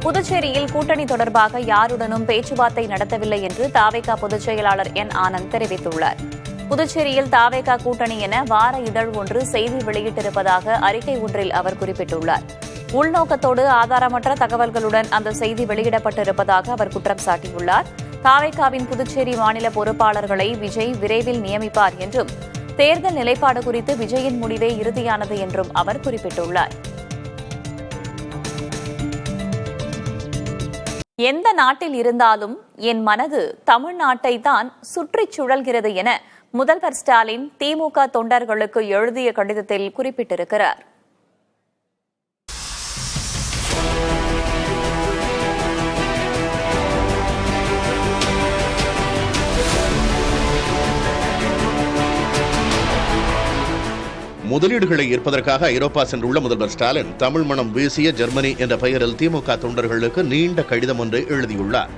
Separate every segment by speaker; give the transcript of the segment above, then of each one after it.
Speaker 1: புதுச்சேரியில் கூட்டணி தொடர்பாக யாருடனும் பேச்சுவார்த்தை நடத்தவில்லை என்று தாவேகா பொதுச் செயலாளர் என் ஆனந்த் தெரிவித்துள்ளார். புதுச்சேரியில் தாவேகா கூட்டணி என வார இதழ் ஒன்று செய்தி வெளியிட்டிருப்பதாக அறிக்கை ஒன்றில் அவர் குறிப்பிட்டுள்ளார். உள்நோக்கத்தோடு ஆதாரமற்ற தகவல்களுடன் அந்த செய்தி வெளியிடப்பட்டிருப்பதாக அவர் குற்றம் சாட்டியுள்ளார். தாவேகாவின் புதுச்சேரி மாநில பொறுப்பாளர்களை விஜய் விரைவில் நியமிப்பார் என்றும் தேர்தல் நிலைப்பாடு குறித்து விஜயின் முடிவே இறுதியானது என்றும் அவர் குறிப்பிட்டுள்ளார். எந்த நாட்டில் இருந்தாலும் என் மனது தமிழ்நாட்டை தான் சுற்றிச் சுழல்கிறது என முதல்வர் ஸ்டாலின் திமுக தொண்டர்களுக்கு எழுதிய கடிதத்தில் குறிப்பிட்டிருக்கிறார்.
Speaker 2: முதலீடுகளை ஈர்ப்பதற்காக ஐரோப்பா சென்றுள்ள முதல்வர் ஸ்டாலின் தமிழ் மணம் வீசிய ஜெர்மனி என்ற பெயரில் திமுக தொண்டர்களுக்கு நீண்ட கடிதம் ஒன்றை எழுதியுள்ளார்.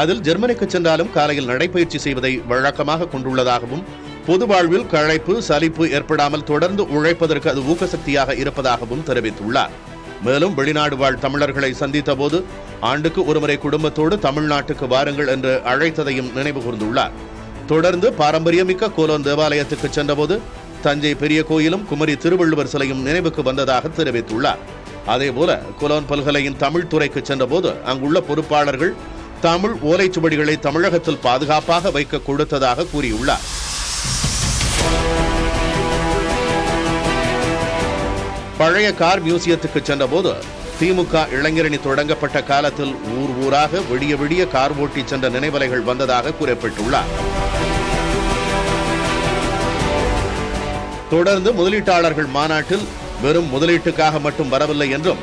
Speaker 2: அதில் ஜெர்மனிக்கு சென்றாலும் காலையில் நடைபயிற்சி செய்வதை வழக்கமாக கொண்டுள்ளதாகவும் பொது வாழ்வில் களைப்பு சலிப்பு ஏற்படாமல் தொடர்ந்து உழைப்பதற்கு அது ஊக்கசக்தியாக இருப்பதாகவும் தெரிவித்துள்ளார். மேலும் வெளிநாடு வாழ் தமிழர்களை சந்தித்த போது ஆண்டுக்கு ஒருமுறை குடும்பத்தோடு தமிழ்நாட்டுக்கு வாருங்கள் என்று அழைத்ததையும் நினைவு கூர்ந்துள்ளார். தொடர்ந்து பாரம்பரியமிக்க கோலோன் தேவாலயத்துக்கு சென்றபோது தஞ்சை பெரிய கோயிலும் குமரி திருவள்ளுவர் சிலையும் நினைவுக்கு வந்ததாக தெரிவித்துள்ளார். அதேபோல கோலோன் பல்கலையின் தமிழ் துறைக்கு சென்றபோது அங்குள்ள பொறுப்பாளர்கள் தமிழ் ஓலைச்சுவடிகளை தமிழகத்தில் பாதுகாப்பாக வைக்க கொடுத்ததாக கூறியுள்ளார். பழைய கார் மியூசியத்துக்கு சென்றபோது திமுக இளைஞரணி தொடங்கப்பட்ட காலத்தில் ஊர் ஊராக விடிய விடிய கார் ஓட்டி சென்ற நினைவலைகள் வந்ததாக குறிப்பிட்டுள்ளார். தொடர்ந்து முதலீட்டாளர்கள் மாநாட்டில் வெறும் முதலீட்டுக்காக மட்டும் வரவில்லை என்றும்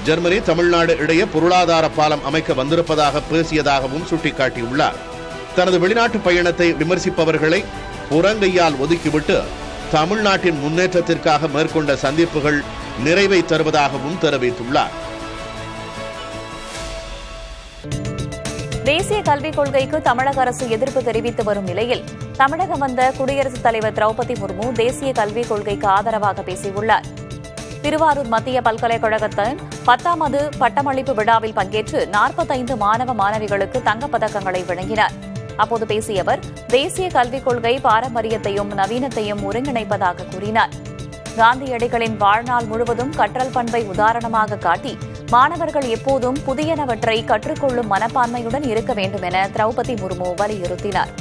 Speaker 2: ஜெர்மனி தமிழ்நாடு இடையே பொருளாதார பாலம் அமைக்க வந்திருப்பதாக பேசியதாகவும் சுட்டிக்காட்டியுள்ளார். தனது வெளிநாட்டு பயணத்தை விமர்சிப்பவர்களை புறங்கையால் ஒதுக்கிவிட்டு தமிழ்நாட்டின் முன்னேற்றத்திற்காக மேற்கொண்ட சந்திப்புகள் நிறைவை தருவதாகவும் தெரிவித்துள்ளார்.
Speaker 1: தேசிய கல்விக் கொள்கைக்கு தமிழக அரசு எதிர்ப்பு தெரிவித்து வரும் நிலையில் தமிழகம் வந்த குடியரசுத் தலைவர் திரௌபதி முர்மு தேசிய கல்விக் கொள்கைக்கு ஆதரவாக பேசியுள்ளார். திருவாரூர் மத்திய பல்கலைக்கழகத்தின் 10வது பட்டமளிப்பு விழாவில் பங்கேற்று 45 மாணவ மாணவிகளுக்கு தங்கப்பதக்கங்களை வழங்கினார். அப்போது பேசிய அவர் தேசிய கல்விக் கொள்கை பாரம்பரியத்தையும் நவீனத்தையும் ஒருங்கிணைப்பதாக கூறினார். காந்தியடிகளின் வாழ்நாள் முழுவதும் கற்றல் பண்பை உதாரணமாக காட்டி மாணவர்கள் எப்போதும் புதியனவற்றை கற்றுக்கொள்ளும் மனப்பான்மையுடன் இருக்க வேண்டும் என திரௌபதி முர்மு வலியுறுத்தினார்.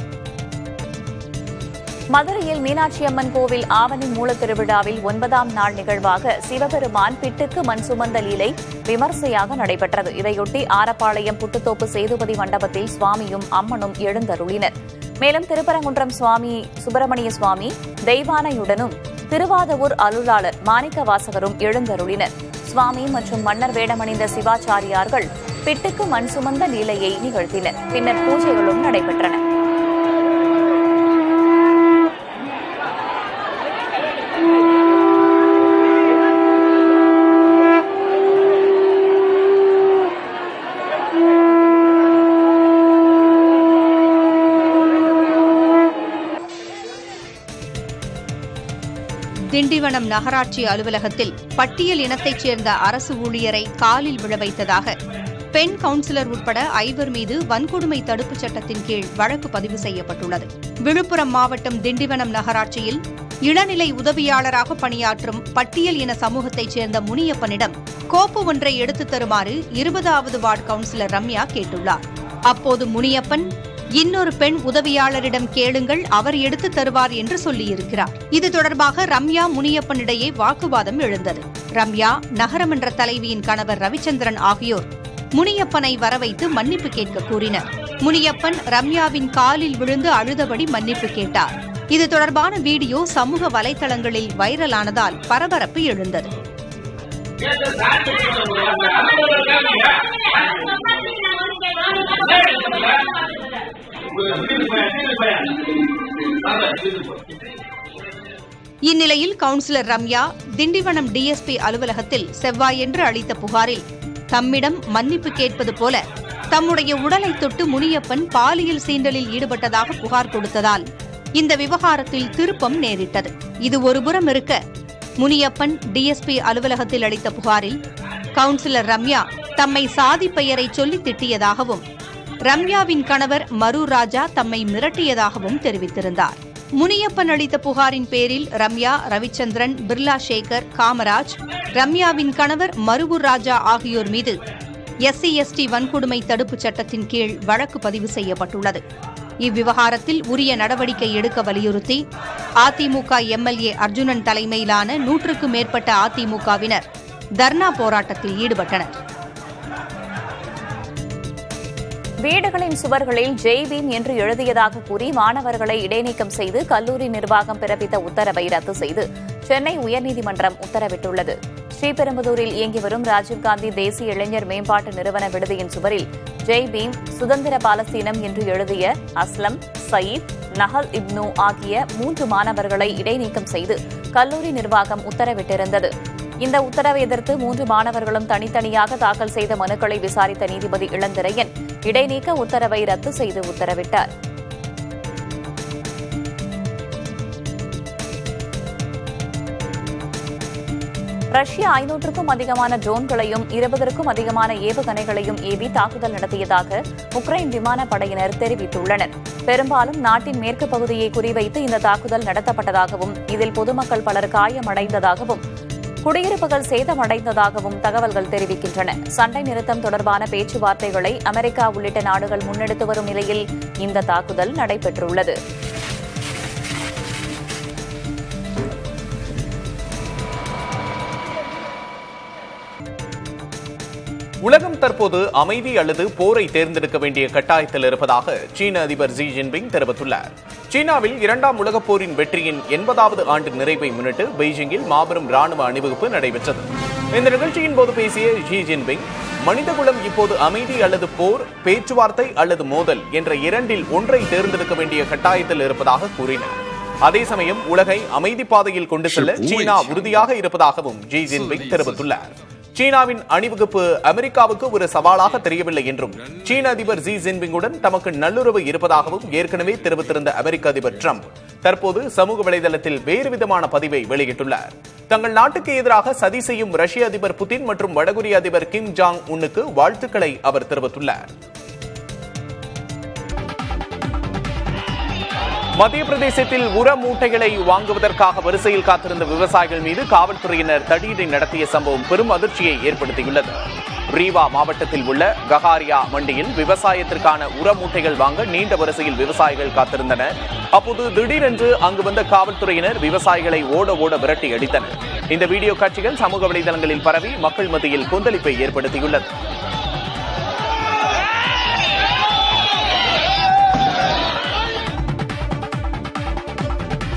Speaker 1: மதுரையில் மீனாட்சி அம்மன் கோவில் ஆவணி மூலத் திருவிழாவில் 9ஆம் நாள் நிகழ்வாக சிவபெருமான் பிட்டுக்கு மண் சுமந்த லீலை விமர்சையாக நடைபெற்றது. இதையொட்டி ஆரப்பாளையம் புட்டுத்தோப்பு சேதுபதி மண்டபத்தில் சுவாமியும் அம்மனும் எழுந்தருளினர். மேலும் திருப்பரங்குன்றம் சுவாமி சுப்பிரமணிய சுவாமி தெய்வானையுடனும் திருவாதவூர் அருளாளர் மாணிக்க வாசகரும் எழுந்தருளினர். சுவாமி மற்றும் மன்னர் வேடமணிந்த சிவாச்சாரியார்கள் பிட்டுக்கு மண் சுமந்த லீலையை நிகழ்த்தினர். பின்னர் பூஜைகளும் நடைபெற்றன.
Speaker 3: திண்டிவனம் நகராட்சி அலுவலகத்தில் பட்டியல் இனத்தைச் சேர்ந்த அரசு ஊழியரை காலில் விழ வைத்ததாக பெண் கவுன்சிலர் உட்பட 5 மீது வன்கொடுமை தடுப்புச் சட்டத்தின் கீழ் வழக்கு பதிவு செய்யப்பட்டுள்ளது. விழுப்புரம் மாவட்டம் திண்டிவனம் நகராட்சியில் இளநிலை உதவியாளராக பணியாற்றும் பட்டியல் இன சமூகத்தைச் சேர்ந்த முனியப்பனிடம் கோப்பு ஒன்றை எடுத்துத் தருமாறு 20வது வார்டு கவுன்சிலர் ரம்யா கேட்டுள்ளார். அப்போது முனியப்பன் இன்னொரு பெண் உதவியாளரிடம் கேளுங்கள், அவர் எடுத்து தருவார் என்று சொல்லியிருக்கிறார். இது தொடர்பாக ரம்யா முனியப்பனிடையே வாக்குவாதம் எழுந்தது. ரம்யா, நகரமன்ற தலைவியின் கணவர் ரவிச்சந்திரன் ஆகியோர் முனியப்பனை வரவைத்து மன்னிப்பு கேட்க கூறினர். முனியப்பன் ரம்யாவின் காலில் விழுந்து அழுதபடி மன்னிப்பு கேட்டார். இது தொடர்பான வீடியோ சமூக வலைதளங்களில் வைரலானதால் பரபரப்பு எழுந்தது. இந்நிலையில் கவுன்சிலர் ரம்யா திண்டிவனம் டிஎஸ்பி அலுவலகத்தில் செவ்வாயன்று அளித்த புகாரில் தம்மிடம் மன்னிப்பு கேட்பது போல தம்முடைய உடலை தொட்டு முனியப்பன் பாலியல் சீண்டலில் ஈடுபட்டதாக புகார் கொடுத்ததால் இந்த விவகாரத்தில் திருப்பம் நேரிட்டது. இது ஒருபுறம் இருக்க, முனியப்பன் டிஎஸ்பி அலுவலகத்தில் அளித்த புகாரில் கவுன்சிலர் ரம்யா தம்மை சாதி பெயரை சொல்லி திட்டியதாகவும் ரம்யாவின் கணவர் மரு ராஜா தம்மை மிரட்டியதாகவும் தெரிவித்திருந்தார். முனியப்பன் அளித்த புகாரின் பேரில் ரம்யா, ரவிச்சந்திரன், பிர்லா சேகர், காமராஜ், ரம்யாவின் கணவர் மருவூர் ராஜா ஆகியோர் மீது SC/ST வன்கொடுமை தடுப்புச் சட்டத்தின் கீழ் வழக்கு பதிவு செய்யப்பட்டுள்ளது. இவ்விவகாரத்தில் உரிய நடவடிக்கை எடுக்க வலியுறுத்தி அதிமுக MLA அர்ஜுனன் தலைமையிலான 100க்கும் மேற்பட்ட அதிமுகவினர் தர்ணா போராட்டத்தில் ஈடுபட்டனர்.
Speaker 1: வீடுகளின் சுவர்களில் ஜெய் பீம் என்று எழுதியதாக கூறி மாணவர்களை இடைநீக்கம் செய்து கல்லூரி நிர்வாகம் பிறப்பித்த உத்தரவை ரத்து செய்து சென்னை உயர்நீதிமன்றம் உத்தரவிட்டுள்ளது. ஸ்ரீபெரும்புதூரில் இயங்கி வரும் ராஜீவ்காந்தி தேசிய இளைஞர் மேம்பாட்டு நிறுவன விடுதியின் சுவரில் ஜெய் பீம், சுதந்திர பாலஸ்தீனம் என்று எழுதிய அஸ்லம், சயீத், நஹல் இப்னு ஆகிய 3 மாணவர்களை இடைநீக்கம் செய்து கல்லூரி நிர்வாகம் உத்தரவிட்டிருந்தது. இந்த உத்தரவை எதிர்த்து 3 மாணவர்களும் தனித்தனியாக தாக்கல் செய்த மனுக்களை விசாரித்த நீதிபதி இளந்திரையன் இடைநீக்க உத்தரவை ரத்து செய்து உத்தரவிட்டார். ரஷ்யா 500க்கும் அதிகமான ட்ரோன்களையும் 20க்கும் அதிகமான ஏவுகணைகளையும் ஏவி தாக்குதல் நடத்தியதாக உக்ரைன் விமானப்படையினர் தெரிவித்துள்ளனர். பெரும்பாலும் நாட்டின் மேற்கு பகுதியை குறிவைத்து இந்த தாக்குதல் நடத்தப்பட்டதாகவும் இதில் பொதுமக்கள் பலர் காயமடைந்ததாகவும் குடியிருப்புகள் சேதமடைந்ததாகவும் தகவல்கள் தெரிவிக்கின்றன. சண்டை நிறுத்தம் தொடர்பான பேச்சுவார்த்தைகளை அமெரிக்கா உள்ளிட்ட நாடுகள் முன்னெடுத்து வரும் நிலையில் இந்த தாக்குதல் நடைபெற்றுள்ளது.
Speaker 4: உலகம் தற்போது அமைதி அல்லது போரை தேர்ந்தெடுக்க வேண்டிய கட்டாயத்தில் இருப்பதாக சீன அதிபர் ஜி ஜின்பிங் தெரிவித்துள்ளார். சீனாவில் 2ஆம் உலகப் போரின் வெற்றியின் 80வது ஆண்டு நிறைவை முன்னிட்டு பெய்ஜிங்கில் மாபெரும் ராணுவ அணிவகுப்பு நடைபெற்றது. இந்த நிகழ்ச்சியின் போது பேசிய ஜி ஜின்பிங், மனிதகுலம் இப்போது அமைதி அல்லது போர், பேச்சுவார்த்தை அல்லது மோதல் என்ற 2இல் ஒன்றை தேர்ந்தெடுக்க வேண்டிய கட்டாயத்தில் இருப்பதாக கூறினார். அதே சமயம் உலகை அமைதி பாதையில் கொண்டு செல்ல சீனா உறுதியாக இருப்பதாகவும் ஜி ஜின்பிங் தெரிவித்துள்ளார். சீனாவின் அணிவகுப்பு அமெரிக்காவுக்கு ஒரு சவாலாக தெரியவில்லை என்றும் சீன அதிபர் ஜி ஜின்பிங்குடன் தமக்கு நல்லுறவு இருப்பதாகவும் ஏற்கனவே தெரிவித்திருந்த அமெரிக்க அதிபர் டிரம்ப் தற்போது சமூக வலைதளத்தில் வேறு விதமான பதிவை வெளியிட்டுள்ளார். தங்கள் நாட்டுக்கு எதிராக சதி செய்யும் ரஷ்ய அதிபர் புதின் மற்றும் வடகொரிய அதிபர் கிம் ஜாங் உன்னுக்கு வாழ்த்துக்களை அவர் தெரிவித்துள்ளார். மத்திய பிரதேசத்தில் உர மூட்டைகளை வாங்குவதற்காக வரிசையில் காத்திருந்த விவசாயிகள் மீது காவல்துறையினர் தடியடி நடத்திய சம்பவம் பெரும் அதிர்ச்சியை ஏற்படுத்தியுள்ளது. ரீவா மாவட்டத்தில் உள்ள ககாரியா மண்டியில் விவசாயத்திற்கான உர மூட்டைகள் வாங்க நீண்ட வரிசையில் விவசாயிகள் காத்திருந்தனர். அப்போது திடீரென்று அங்கு வந்த காவல்துறையினர் விவசாயிகளை ஓட ஓட விரட்டி அடித்தனர். இந்த வீடியோ காட்சிகள் சமூக வலைதளங்களில் பரவி மக்கள் மத்தியில் கொந்தளிப்பை ஏற்படுத்தியுள்ளது.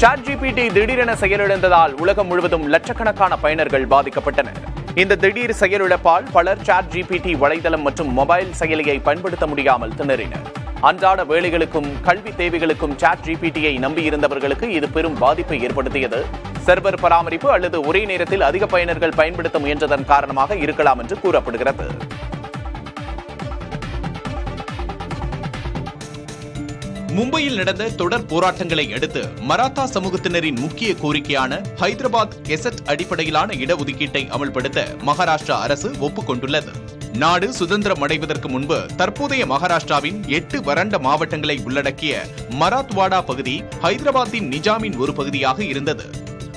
Speaker 4: ChatGPT திடீரென செயலிழந்ததால் உலகம் முழுவதும் லட்சக்கணக்கான பயனர்கள் பாதிக்கப்பட்டனர். இந்த திடீர் செயலிழப்பால் பலர் ChatGPT வலைதளம் மற்றும் மொபைல் செயலியை பயன்படுத்த முடியாமல் திணறினர். அன்றாட வேலைகளுக்கும் கல்வி தேவைகளுக்கும் ChatGPT-யை நம்பியிருந்தவர்களுக்கு இது பெரும் பாதிப்பை ஏற்படுத்தியது. சர்வர் பராமரிப்பு அல்லது ஒரே நேரத்தில் அதிக பயனர்கள் பயன்படுத்த முயன்றதன் காரணமாக இருக்கலாம் என்று கூறப்படுகிறது.
Speaker 5: மும்பையில் நடந்த தொடர் போராட்டங்களை அடுத்து மராத்தா சமூகத்தினரின் முக்கிய கோரிக்கையான ஹைதராபாத் கெசட் அடிப்படையிலான இடஒதுக்கீட்டை அமல்படுத்த மகாராஷ்டிரா அரசு ஒப்புக்கொண்டுள்ளது. நாடு சுதந்திரம் அடைவதற்கு முன்பு தற்போதைய மகாராஷ்டிராவின் 8 வறண்ட மாவட்டங்களை உள்ளடக்கிய மராத்வாடா பகுதி ஹைதராபாத்தின் நிஜாமின் ஒரு பகுதியாக இருந்தது.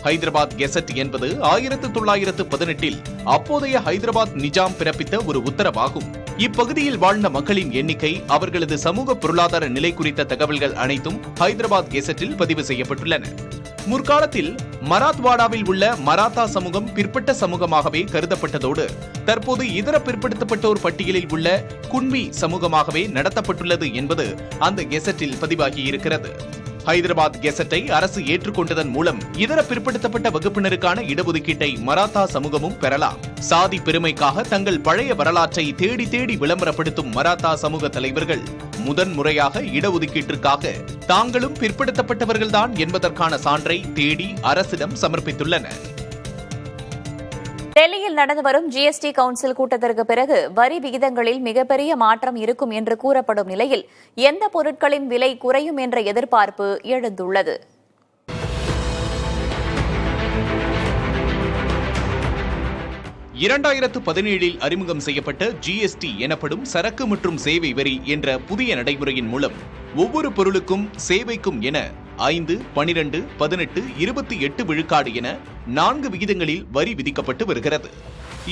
Speaker 5: ஹைதராபாத் கெசட் என்பது 1918இல் அப்போதைய ஹைதராபாத் நிஜாம் பிறப்பித்த ஒரு உத்தரவாகும். இப்பகுதியில் வாழ்ந்த மக்களின் எண்ணிக்கை, அவர்களது சமூக பொருளாதார நிலை குறித்த தகவல்கள் அனைத்தும் ஹைதராபாத் கெசட்டில் பதிவு செய்யப்பட்டுள்ளன. முற்காலத்தில் மராத்வாடாவில் உள்ள மராத்தா சமூகம் பிற்பட்ட சமூகமாகவே கருதப்பட்டதோடு தற்போது இதர பிற்படுத்தப்பட்டோர் பட்டியலில் உள்ள குன்மி சமூகமாகவே நடத்தப்பட்டுள்ளது என்பது அந்த கெசட்டில் பதிவாகியிருக்கிறது. ஹைதராபாத் கெசட்டை அரசு ஏற்றுக்கொண்டதன் மூலம் இதர பிற்படுத்தப்பட்ட வகுப்பினருக்கான இடஒதுக்கீட்டை மராத்தா சமூகமும் பெறலாம். சாதி பெருமைக்காக தங்கள் பழைய வரலாற்றை தேடி தேடி விளம்பரப்படுத்தும் மராத்தா சமூக தலைவர்கள் முதன்முறையாக இடஒதுக்கீட்டிற்காக தாங்களும் பிற்படுத்தப்பட்டவர்கள்தான் என்பதற்கான சான்றை தேடி அரசிடம் சமர்ப்பித்துள்ளனர்.
Speaker 1: டெல்லியில் நடந்து வரும் GST கவுன்சில் கூட்டத்திற்கு பிறகு வரி விகிதங்களில் மிகப்பெரிய மாற்றம் இருக்கும் என்று கூறப்படும் நிலையில் எந்த பொருட்களின் விலை குறையும் என்ற எதிர்பார்ப்பு எழுந்துள்ளது.
Speaker 5: 2017 அறிமுகம் செய்யப்பட்ட GST எனப்படும் சரக்கு மற்றும் சேவை வரி என்ற புதிய நடைமுறையின் மூலம் ஒவ்வொரு பொருளுக்கும் சேவைக்கும் என 5, 12, 18, 28 விழுக்காடு என 4 விகிதங்களில் வரி விதிக்கப்பட்டு வருகிறது.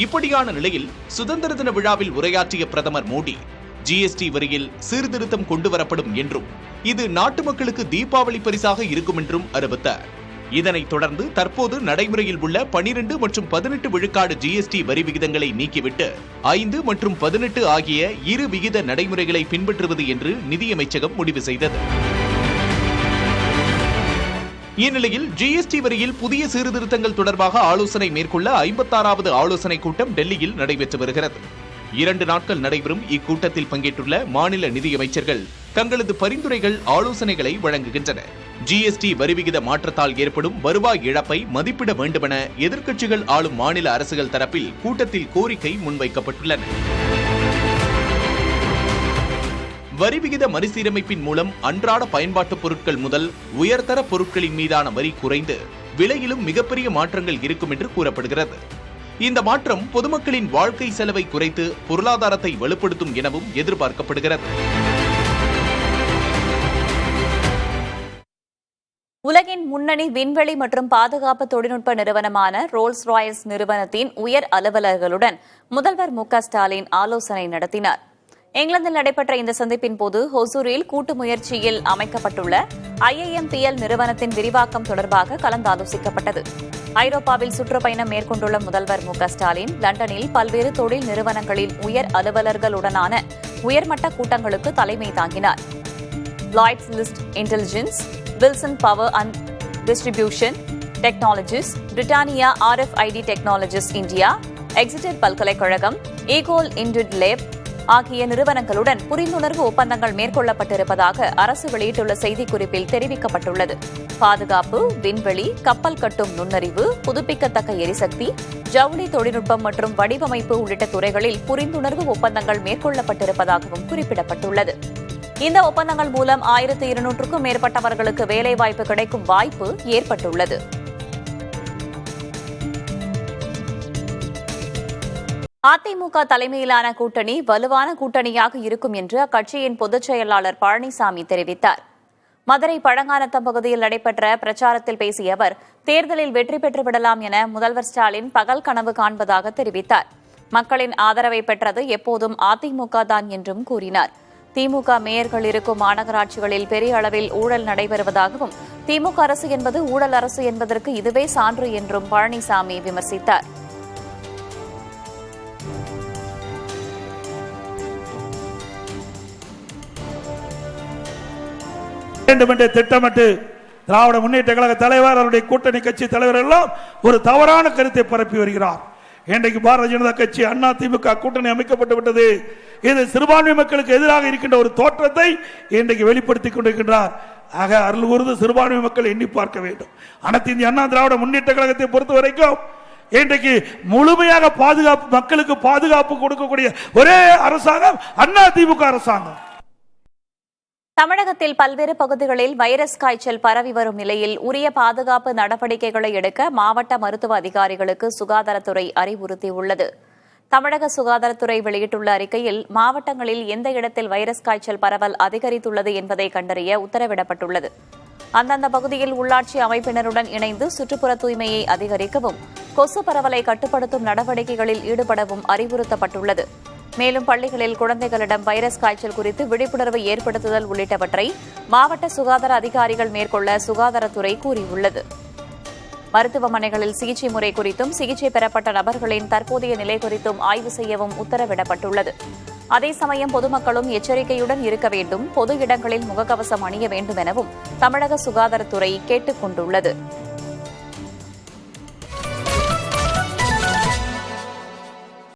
Speaker 5: இப்படியான நிலையில் சுதந்திர தின விழாவில் உரையாற்றிய பிரதமர் மோடி GST வரியில் சீர்திருத்தம் கொண்டுவரப்படும் என்றும் இது நாட்டு மக்களுக்கு தீபாவளி பரிசாக இருக்கும் என்றும் அறிவித்தார். இதனைத் தொடர்ந்து தற்போது நடைமுறையில் உள்ள 12 மற்றும் 18 விழுக்காடு GST வரி விகிதங்களை நீக்கிவிட்டு 5 மற்றும் 18 ஆகிய இரு விகித நடைமுறைகளை பின்பற்றுவது என்று நிதியமைச்சகம் முடிவு செய்தது. இந்நிலையில் GST வரியில் புதிய சீர்திருத்தங்கள் தொடர்பாக ஆலோசனை மேற்கொள்ள 56வது ஆலோசனைக் கூட்டம் டெல்லியில் நடைபெற்று வருகிறது. 2 நாட்கள் நடைபெறும் இக்கூட்டத்தில் பங்கேற்றுள்ள மாநில நிதியமைச்சர்கள் தங்களது பரிந்துரைகள், ஆலோசனைகளை வழங்குகின்றனர். GST வரி விகித மாற்றத்தால் ஏற்படும் வருவாய் இழப்பை மதிப்பிட வேண்டுமென எதிர்க்கட்சிகள் ஆளும் மாநில அரசுகள் தரப்பில் கூட்டத்தில் கோரிக்கை முன்வைக்கப்பட்டுள்ளன. வரி விகித மறுசீரமைப்பின் மூலம் அன்றாட பயன்பாட்டு பொருட்கள் முதல் உயர்தர பொருட்களின் மீதான வரி குறைந்து விலையிலும் மிகப்பெரிய மாற்றங்கள் இருக்கும் என்று கூறப்படுகிறது. இந்த மாற்றம் பொதுமக்களின் வாழ்க்கை செலவை குறைத்து பொருளாதாரத்தை வலுப்படுத்தும் எனவும் எதிர்பார்க்கப்படுகிறது.
Speaker 1: உலகின் முன்னணி விண்வெளி மற்றும் பாதுகாப்பு தொழில்நுட்ப நிறுவனமான ரோல்ஸ் ராய்ஸ் நிறுவனத்தின் உயர் அலுவலர்களுடன் முதல்வர் மு.க.ஸ்டாலின் ஆலோசனை நடத்தினார். இங்கிலாந்தில் நடைபெற்ற இந்த சந்திப்பின் போது ஹொசூரில் கூட்டு முயற்சியில் அமைக்கப்பட்டுள்ள IIMPL நிறுவனத்தின் விரிவாக்கம் தொடர்பாக கலந்தாலோசிக்கப்பட்டது. ஐரோப்பாவில் சுற்றுப்பயணம் மேற்கொண்டுள்ள முதல்வர் மு.க.ஸ்டாலின் லண்டனில் பல்வேறு தொழில் நிறுவனங்களின் உயர் அலுவலர்களுடனான உயர்மட்ட கூட்டங்களுக்கு தலைமை தாங்கினார். Lloyd's list intelligence, Wilson power and distribution technologies, Britannia RFID technologies India, Exeter பல்கலைக்கழகம், ஈகோல் இண்டிட் லேப் ஆகிய நிறுவனங்களுடன் புரிந்துணர்வு ஒப்பந்தங்கள் மேற்கொள்ளப்பட்டிருப்பதாக அரசு வெளியிட்டுள்ள செய்திக்குறிப்பில் தெரிவிக்கப்பட்டுள்ளது. பாதுகாப்பு, விண்வெளி, கப்பல் கட்டும் நுண்ணறிவு, புதுப்பிக்கத்தக்க எரிசக்தி, ஜவுளி தொழில்நுட்பம் மற்றும் வடிவமைப்பு உள்ளிட்ட துறைகளில் புரிந்துணர்வு ஒப்பந்தங்கள் மேற்கொள்ளப்பட்டிருப்பதாகவும் குறிப்பிடப்பட்டுள்ளது. இந்த ஒப்பந்தங்கள் மூலம் 1200க்கும் மேற்பட்டவர்களுக்கு வேலைவாய்ப்பு கிடைக்கும் வாய்ப்பு ஏற்பட்டுள்ளது. அதிமுக தலைமையிலான கூட்டணி வலுவான கூட்டணியாக இருக்கும் என்று அக்கட்சியின் பொதுச் செயலாளர் பழனிசாமி தெரிவித்தார். மதுரை பழங்கானத்தம் பகுதியில் நடைபெற்ற பிரச்சாரத்தில் பேசிய அவர், தேர்தலில் வெற்றி பெற்றுவிடலாம் என முதல்வர் ஸ்டாலின் பகல் கனவு காண்பதாக தெரிவித்தார். மக்களின் ஆதரவை பெற்றது எப்போதும் அதிமுக தான் என்றும் கூறினார். திமுக மேயர்கள் இருக்கும் மாநகராட்சிகளில் பெரிய அளவில் ஊழல் நடைபெறுவதாகவும் திமுக அரசு என்பது ஊழல் அரசு என்பதற்கு இதுவே சான்று என்றும் பழனிசாமி விமர்சித்தார்.
Speaker 6: வேண்டும் என்று திட்டமிட்டு திராவிட முன்னேற்ற கழக தலைவர், அவருடைய கூட்டணி கட்சி தலைவர் எல்லாம் ஒரு தவறான கருத்தை பரப்பி வருகிறார். இன்றைக்கு பாரதிய ஜனதா கட்சி அண்ணா திமுக கூட்டணி அமைக்கப்பட்டு விட்டது. இது சிறுபான்மை மக்களுக்கு எதிராக இருக்கின்ற ஒரு தோற்றத்தை இன்றைக்கு வெளிப்படுத்திக் கொண்டிருக்கின்றார். ஆக அருள் கூர்ந்து சிறுபான்மை மக்கள் எண்ணி பார்க்க வேண்டும். அனைத்து இந்திய அண்ணா திராவிட முன்னேற்ற கழகத்தை பொறுத்த வரைக்கும் இன்றைக்கு முழுமையாக பாதுகாப்பு, மக்களுக்கு பாதுகாப்பு கொடுக்கக்கூடிய ஒரே அரசாங்கம் அண்ணா திமுக அரசாங்கம்.
Speaker 1: தமிழகத்தில் பல்வேறு பகுதிகளில் வைரஸ் காய்ச்சல் பரவி வரும் நிலையில் உரிய பாதுகாப்பு நடவடிக்கைகளை எடுக்க மாவட்ட மருத்துவ அதிகாரிகளுக்கு சுகாதாரத்துறை அறிவுறுத்தியுள்ளது. தமிழக சுகாதாரத்துறை வெளியிட்டுள்ள அறிக்கையில் மாவட்டங்களில் எந்த இடத்தில் வைரஸ் காய்ச்சல் பரவல் அதிகரித்துள்ளது என்பதை கண்டறிய உத்தரவிடப்பட்டுள்ளது. அந்தந்த பகுதியில் உள்ளாட்சி அமைப்பினருடன் இணைந்து சுற்றுப்புற தூய்மையை அதிகரிக்கவும், கொசு பரவலை கட்டுப்படுத்தும் நடவடிக்கைகளில் ஈடுபடவும் அறிவுறுத்தப்பட்டுள்ளது. மேலும் பள்ளிகளில் குழந்தைகளிடம் வைரஸ் காய்ச்சல் குறித்து விழிப்புணர்வு ஏற்படுத்துதல் உள்ளிட்டவற்றை மாவட்ட சுகாதார அதிகாரிகள் மேற்கொள்ள சுகாதாரத்துறை கூறியுள்ளது. மருத்துவமனைகளில் சிகிச்சை முறை குறித்தும் சிகிச்சை பெறப்பட்ட நபர்களின் தற்போதைய நிலை குறித்தும் ஆய்வு செய்யவும் உத்தரவிடப்பட்டுள்ளது. அதே சமயம் பொதுமக்களும் எச்சரிக்கையுடன் இருக்க வேண்டும், பொது இடங்களில் முகக்கவசம் அணிய வேண்டும் எனவும் தமிழக சுகாதாரத்துறை கேட்டுக் கொண்டுள்ளது.